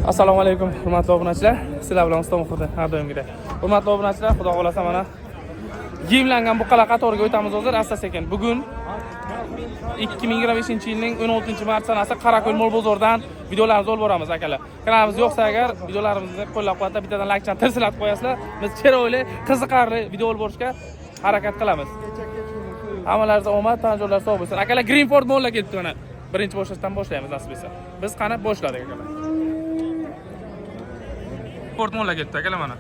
Assalomu alaykum, hurmatli obunachilar. Sizlar bilan Mustafa har doimgidek. Hurmatli obunachilar, xudo xolasa mana giyimlangan buqalar qatoriga o'tamiz hozir asta-sekin. Bugun 2025-yilning 16-mart sanasi Qarako'l mol bozoridan videolarimizni olib boramiz akalar. Kanalimiz yo'qsa agar videolarimizni qo'llab-quvvatlab bittadan like-chan tirsilatib qo'yasizlar. Biz chiroyli, qiziqarli video olib borishga harakat qilamiz. Hammalaringizga omad, tanjolar sog' bo'lsin. Akalar Greenford Mallga ketdi mana. Birinchi boshlashdan boshlaymiz nasib etsa. Biz qani boshladik akalar. Sport Mallga ketdi akalar mana.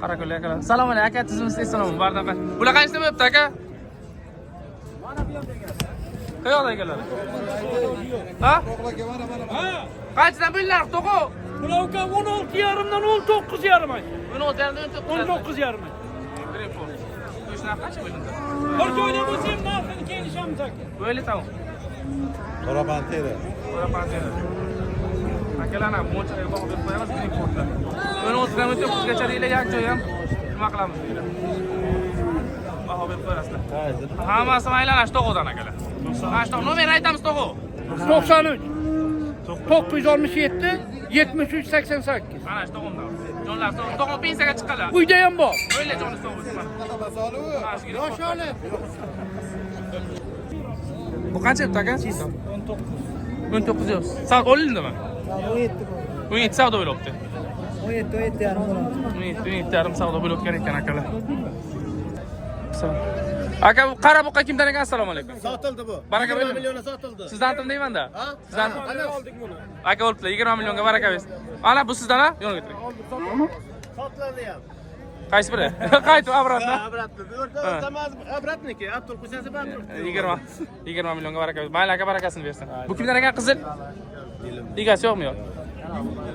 Qarako'l akalar. Salom alaykum aka, tizimimizga salom. Bardan qay. Bular qancha bo'pti aka? Mana bu yerda aka. Qayoqda akalar? Ha? Ha. Qanchadan bunlar to'qo? Bular 16,5 dan 19,5 ay. 16,5 Greenford. O'shuna qancha bo'linadi? Bir joyda bo'lsam, narxini kelishamiz aka. Böyle tamam. Qora pantera. Akalarni mo'lchaga bog'lab berib qo'yamiz Greenfordda. 16 dan 19gacha deylar, yak joy ham nima qilamiz deylar. Baho berib qo'yasizlar. Hammasi maylash to'g'ridan akalar. Mana shu nomer aytamiz to'g'ri. 93 967 73 88. Mana shu to'g'rimdan. Jonlar to'g'ri pensiyaga chiqqanlar. Uyda ham bor. O'yla joni sog' bo'lsin. Yoshali. Bu qancha deb aka? 19 yoz. Savdo olindimi? 17 savdo bo'libdi. 17 yarim bo'ladi. 17 yarim savdo bo'lib o'tgan ekan akalar. Aka bu qara buqa kimdan ekan? Assalomu alaykum. Sotildi bu. Baraka bersin. 20 millionga sotildi. Sizdan tim deyman-da. Ha? Sizdan Ana oldik buni. aka olibdilar 20 millionga baraka bersin. Ana bu sizdan ha? Yo'q o'tiring. Sotildi ham. Qaysi biri? Qaytib obratno. Obratni. O'rtamaz obratniki. Abdul Qusasi bor. 20 millionga baraka bersin. Mayli aka barakasini bersin. Bu kimdan ekan qizil? Egasi yo'qmi yo'q?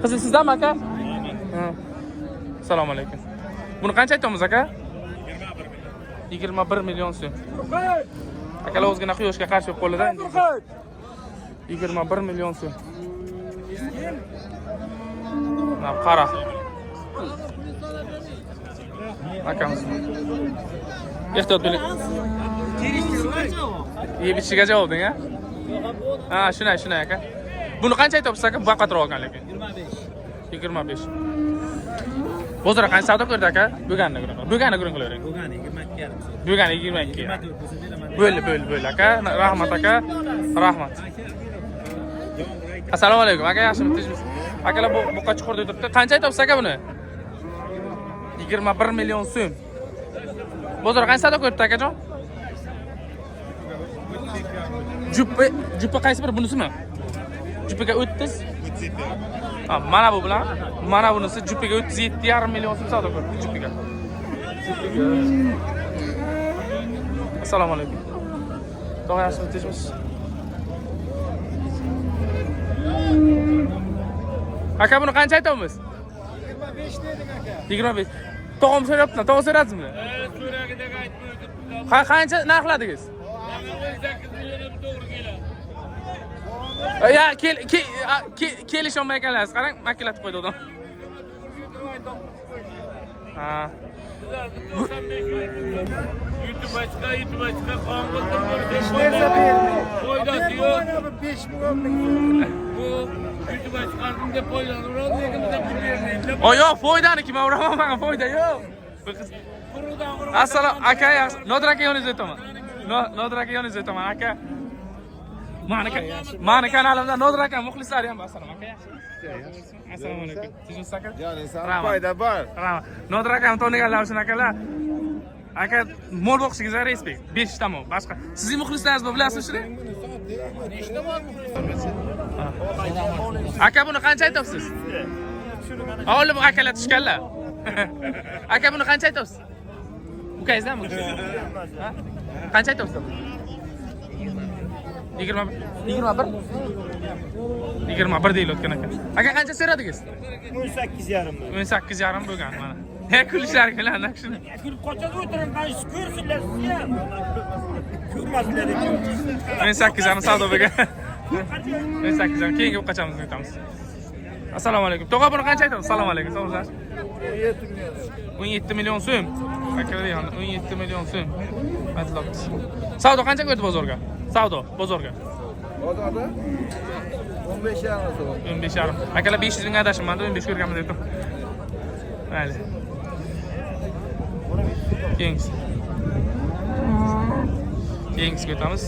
Qizil sizdanmi aka? Ha. Assalomu alaykum. Buni qancha aytamiz aka? 21 million so'm. Akalar o'zgina quyoshga qarshi qo'lida. 21 million so'm. Mana qara. Akamiz. Ehtiyot bo'ling. Yeb ichishga javobding a? Ha, shunday aka. Buni qancha aytibsiz aka? Bu qattiq olgan lekin. 25. Bozor qancha savdo ko'rdi aka? Bo'lganini qilavering. Bo'lgani 22. Bo'l aka. Rahmat aka. Rahmat. Assalomu alaykum aka, yaxshimi? Tinchmisiz? Akalar bu buqa chuqurda o'tiribdi. Qancha aytibsiz aka buni? 21 million so'm. Bozor qancha savdo ko'rdi akajon? Juppa qaysi biri bunisimi? Juppaga 30. Ha, mana bu bilan mana bunisi juppaga 37,5 million so'm savdo ko'rdi juppaga. Assalomu alaykum. Tog'a yaxshimi? Tinchmisiz? Aka buni qancha aytamiz? 25 dedik aka. 25. Tog'am so'rayapti, tog'a so'radingizmi? So'ragidagi aytmaydi. Qancha narxladingiz? 18 million to'g'ri keladi. Ya kelisholmay ekanlarsiz. Qarang, makilatib qo'ydi odam. Ha. YouTube'a chiqa qonqildim. Foydasi yo'q. 5 million. Bu YouTube'a chiqardim deb foydalanib, lekin bizga pul bermaydi. O yo'q, foydani kim uraman, foyda yo'q. Assalom aka, yaxshi. Nodir aka yoningizda o'taman. Nodir aka yoningizda o'taman aka. Mani kanalimda Nodir aka muxlislari ham bor. Assalomu aka, yaxshi. Assalomu alaykum. Tinchmisiz aka? Jo'naysan. Foyda bor. Rahmat. Nodir akam toniganlar uchun akalar. Aka mol boqishingizni respekt. 5 tamom. Boshqa sizning muxlislaringiz bor, bilasizmi shuni? Nechta bor muxlislar? Aka buni qancha aytibsiz? Olim akalar tushganlar. Aka buni qancha aytibsiz? Ukangizdanmi? Ha? Qancha aytibsiz? 21 deyilayotgan aka. Aka qancha so'radingiz? 18,5. 18,5 bo'lgan mana. He kulishlari keladi shuni. Kulib qochadi o'tiring, qaysi ko'rsinlar sizga. Ko'rmaslar ekan. 18,5 savdo bo'lgan. 18,5 keyingi qachamiz o'tamiz. Assalomu alaykum. Tog'a buni qancha aytamiz? Assalomu alaykum. Sog'lar. 17 million so'm. Akalar 17 million so'm. Aytibsiz. Savdo qancha ko'rdi bozorga? Savdo bozorga. Bozorda 15 yarim so'm. 15 yarim. Akalar 500 ming adashimman, 15 ko'rganmiz deb. Mayli. Keyingisi. Keyingisiga o'tamiz.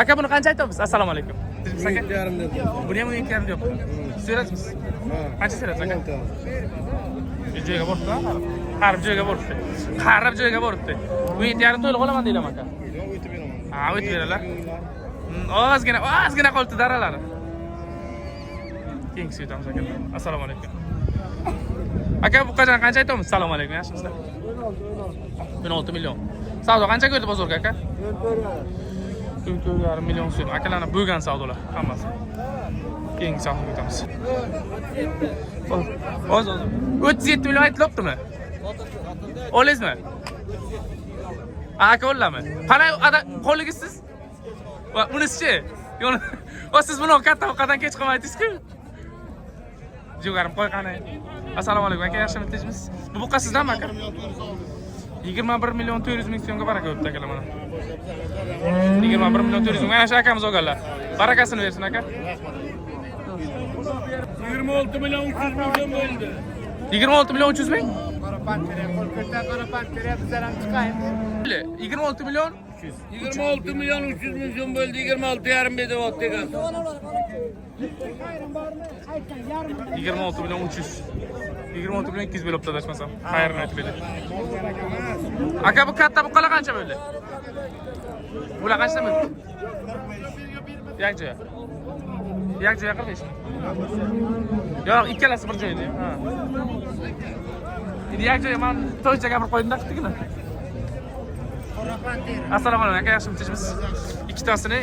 Aka buni qancha aytamiz? Assalomu alaykum. Aka. 17,5 dedi. Buni ham 17,5 deyapti. So'raysiz? Qancha so'raysiz aka? Joyga boribdi. Qarib joyga boribdi. Qarib joyga boribdi. 17,5 to'liq olaman deyman aka. Ha, o'tib beradilar. Ozgina qolibdi daralari. Keyingisi o'tamiz aka. Assalomu alaykum. Aka bu qachon qancha aytamiz? Assalomu alaykum, yaxshimisizlar? 16 million. Savdo qancha ko'rdi bozorga aka? 4,5 million so'm. Akalarning bo'lgan savdolar hammasi. Keyingi savdoga o'tamiz. Hozir 37 million aytilyaptimi? Olasizmi? Aka ollami? Qanday qo'ligisiz? Va bunisi-chi? Yo'q, siz buni katta vaqtdan kech qolmaydingiz-ku. Jo'garim qo'y qani. Assalomu alaykum aka, yaxshimi tinchmisiz? Bu buqa sizdanmi aka? 21 million 400 ming so'mga baraka o'tdi akalar mana. 21 million 400 ming. Mana shu akamiz olganlar. Barakasini bersin aka. 26 million 300 ming so'm bo'ldi. 26 million 300 ming? Qora pantere, qo'lko'rdan qora pantere bizlar ham chiqaymiz. 26 million 26 million 300 ming so'm bo'ldi. 26,5 bedyapti ekan. 26 million 300. 26 million 200 bo'lib adashmasam. Xayrini aytib bering. Aka bu katta buqalar qancha bo'ldi? Bular qancha bo'ldi? Yakjoya. Yakjoya 45 ming. Yo'q, ikkalasi bir joyda. Ha. Endi yakjoya men to'ycha gapirib qo'ydim-da, qittigina. Qora pantere. Assalomu alaykum aka, yaxshimi tinchmisiz? Ikkitasini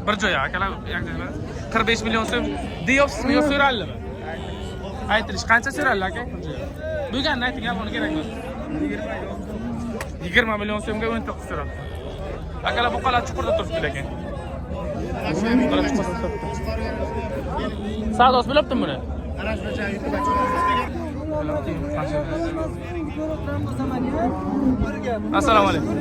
bir joyga akalar yakjoya 45 million so'm deyapsizmi yo so'raldimi? Aytilish qancha so'raldi aka? Bo'lganini ayting, yolg'on kerak emas. 20 million so'mga 19 so'raldi. Akalar buqalar chuqurda turibdi lekin. Buqalar chuqurda turibdi. Savdosi bo'lyaptimi buni? Assalomu alaykum.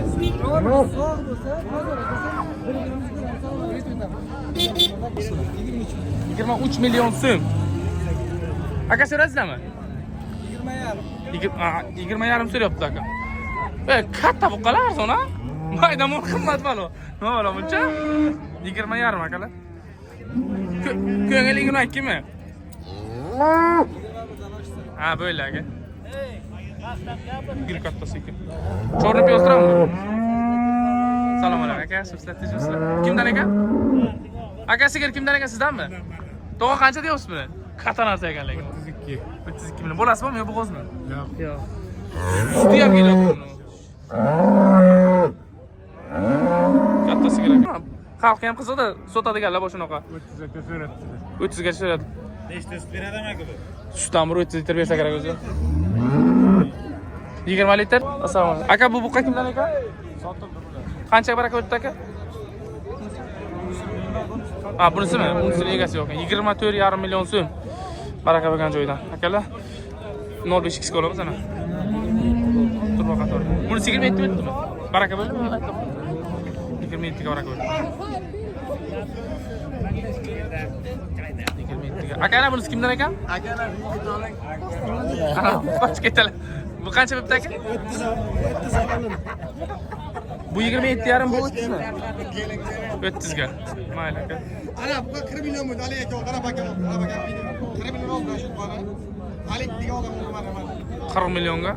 23 million so'm. Aka so'rasizlarmi? 20,5 so'rayapti aka. Katta buqalar arzon a? Mayda-mo'l qimmat balo. Nima balo buncha? 20,5 akalar. Ko'ngilingni aytdingmi? Ha, bo'ldi aka. Bir kattasi ekan. Chorni piyoztirammi? Assalomu alaykum aka, sizlar tinchmisizlar? Kimdan ekan? Aka sigir kimdan ekan, sizdanmi? To'g'a qancha deyapsiz buni? Katta narsa ekan lekin. 32 million. Bo'lasizmi yo bo'g'ozmi? Yo'q. Suti ham keladi buni. Katta sigir ekan. Xalq ham qiziqda, sotadiganlar bo'shunaqa. 30 ga so'radi. 30 ga so'radi. Nechta sut beradimi aka bu? Sutdan 30 litr bersa kerak o'zi. 20 litr. Assalomu alaykum. Aka bu buqa kimdan ekan? Sotildi bular. Qancha baraka o'tdi aka? Ha, bunisimi? Bunisining egasi yo'q. 24,5 million so'm. Baraka bo'lgan joydan. Akalar 05x ga olamiz ana. Turma qator. Bunisi 27 o'tdimi? Baraka bo'ldimi? 27 ga baraka bo'ldi. 27 ga. Aka ana bunisi kimdan ekan? Akalar yigitalik. Qoch ketdilar. Bu qancha bo'pti aka? 30 alalım. Bu 27,5 bu 30 mi? 30 ga. Mayli aka. Ana bu 40 milyon bo'ldi. Ali aka, qarab aka, 40 milyon oldi shu bola. Ali degan odam mana mana. 40 millionga.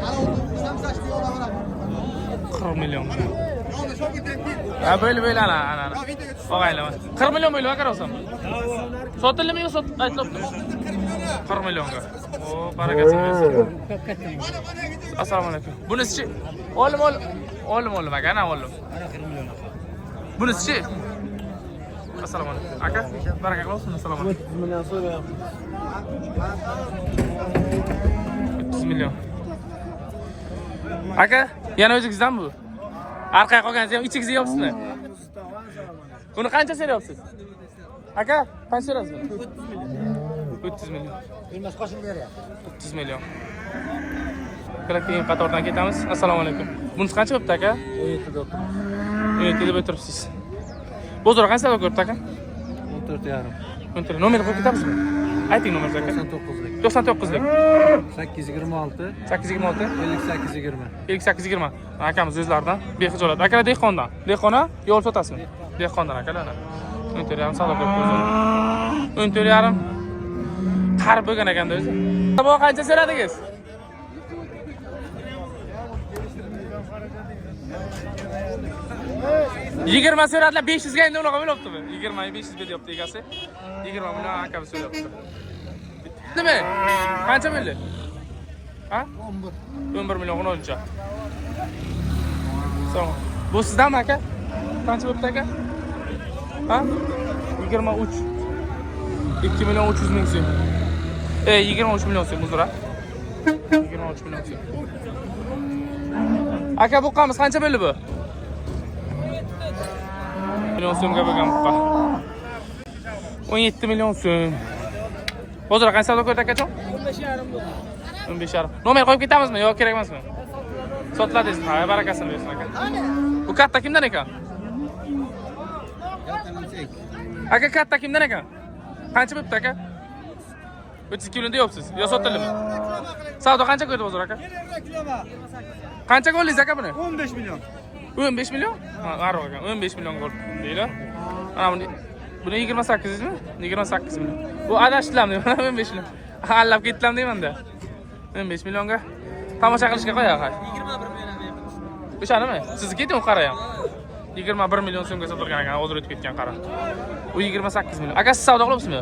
Ana u samsash degan odam mana. 40 million. Yo'lda shogird Ha, böyle ana. Og'aylama. 40 million bo'lib aka olsam. Sotildimi yo aytibdi? 40 millionga. O, barakasi bersin. Assalomu alaykum. Bunisi-chi? Olim aka, ana olim. Bunisi-chi? Assalomu alaykum. Aka, baraka bo'lsin. Assalomu alaykum. 30 million so'rayapti. 30 million. Aka, yana o'zingizdan bu? Arqaga qolganingiz ham ichingizga yopsizmi? Buni qancha so'rayapsiz? Aka, qancha so'rayapsiz? 30 million. Bilmas qo'shib beryapti. 30 million. Keyin qatordan ketamiz. Assalomu alaykum. Bunisi qancha bo'pti aka? 17 deb. 17 deb o'tiribsiz. Bozor qancha savdo ko'rdi aka? 14,5. Nomerni qo'yib ketamizmi? Ayting nomerni aka. 99lik. 99lik. 826 826 5820. 5820. Akamiz o'zlaridan bexijolat. Akalar dehqondan. Dehqona yo'l sotasizmi? Dehqondan akalar. 14,5 savdo qilib qo'ydim. 14,5 qarib bo'lgan ekanda o'zi. Bu qancha so'radingiz? Yigirma so'radilar 500 ga endi unaqa bo'libdimi? 20 500 beryapti egasi. 20 million akamiz so'rayapti. Nima? Qancha bo'ldi? Ha? 11 million 10. So'ng. Bu sizdanmi aka? Qancha bo'libdi aka? Ha? 23. 2 million 300 ming so'm. 23 million so'm uzra. 23 million so'm. Aka bu qamiz qancha bo'ldi bu? Million so'mga bo'lgan buqa. 17 million so'm. Hozir qancha savdo ko'rdi akajon? 15,5 bo'ldi. 15,5. Nomer qo'yib ketamizmi yo'q kerak emasmi? Sotladingiz. Ha, barakasini bersin aka. Bu katta kimdan ekan? Aka katta kimdan ekan? Qancha bo'libdi aka? 3 kilo deyapsiz. Yo sotdingizmi? Savdo qancha ko'rdi hozir aka? Qancha qo'ldingiz aka buni? 15 million. 15 million? Ha, g'arib ekan. 15 million qo'l deydi. Ana buni 28 mi? 28 million. Bu adashdilarmi? 15 million. Allab ketdilarmi deyman-da. 15 millionga tomosha qilishga qo'ya qay. 21 million. O'shanimi? Sizni keting u qara ham. 21 million so'mga sotilgan ekan, hozir o'tib ketgan qara. U 28 million. Aka siz savdo qilyapsizmi?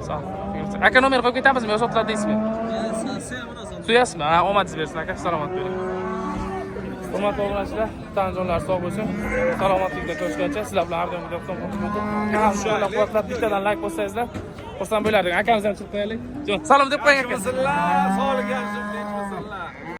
Sağ. Aka nomer qo'yib ketamizmi yo sotiladi deysizmi? Suyasizmi? Ha, omadingiz bersin aka, salomat bo'ling. Hurmatli obunachilar, tanjonlar sog' bo'lsin. Salomatlikda ko'rishguncha sizlar bilan har doim videodan qo'shilmoqda. Kanalni qo'llab-quvvatlab bittadan like bossangiz, xursand bo'lardik. Akamiz ham chiqib qo'yaylik. Salom deb qo'ying aka. Sog'lik yaxshi.